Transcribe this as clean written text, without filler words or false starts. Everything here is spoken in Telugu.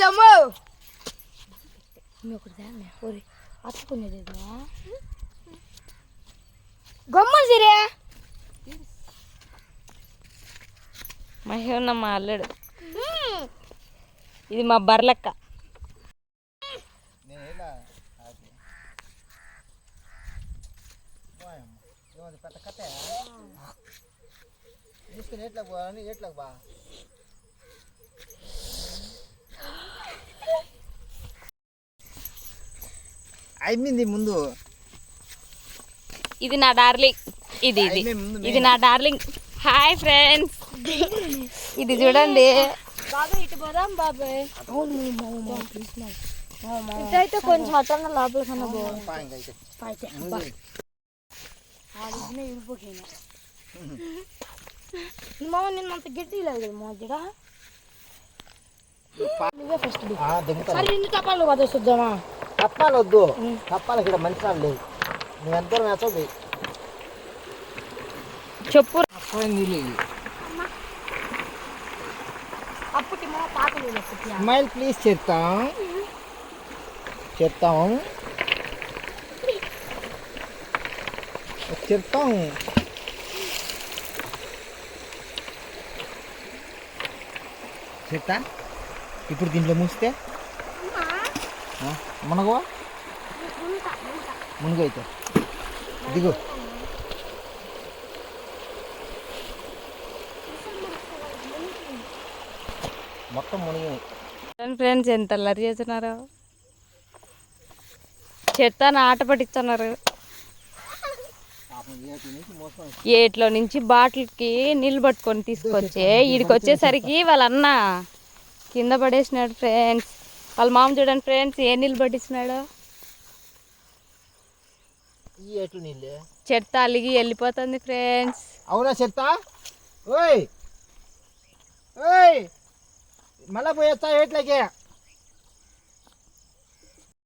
అమ్మో గమ్మలు సిరే మహేన్న మా అల్లుడు. ఇది మా బర్లక్క. అయిపోయింది ముందు. ఇది నా డార్లింగ్. ఇది ఇది నా డార్లింగ్. హాయ్ ఫ్రెండ్స్, ఇది చూడండి. బాబాయ్ ఇటు పోదాం బాబాయ్. ఇటైతే కొంచెం అట్ట లోపల కన్నా మా నిన్నంత గట్టి లేదు కదా మా జడ. నువ్వే ఫస్ట్ ఎన్ని తప్పాలు కదా చూద్దామా? తప్పాలు వద్దు, తప్పాలి ఇక్కడ మంచి రాళ్ళు లేదు. నువ్వెంత వేసవు చెప్పు. అప్పటి మా పాతలు స్మైల్ ప్లీజ్ చేస్తాం చెప్తాం చెప్తాం. చెప్తా ఇప్పుడు దీంట్లో మూస్తే మునగవా? మునుగైతే దిగు. మొత్తం మునిగినాయి. ఫ్రెండ్స్ ఎంత అల్లరి చేస్తున్నారు. చెత్తను ఆట పట్టిస్తున్నారు. ఏట్లో నుంచి బాటిల్కి నీళ్ళు పట్టుకొని తీసుకొచ్చి ఈడికి వచ్చేసరికి వాళ్ళ అన్న కింద పడేసినాడు ఫ్రెండ్స్. వాళ్ళ మామ చూడండి ఫ్రెండ్స్ ఏ నీళ్ళు పట్టించినాడు. చెత్త అలిగి వెళ్ళిపోతుంది ఫ్రెండ్స్. అవునా చెత్త? ఓయ్ ఓయ్ మళ్ళా పోయేస్తా ఏట్లకి.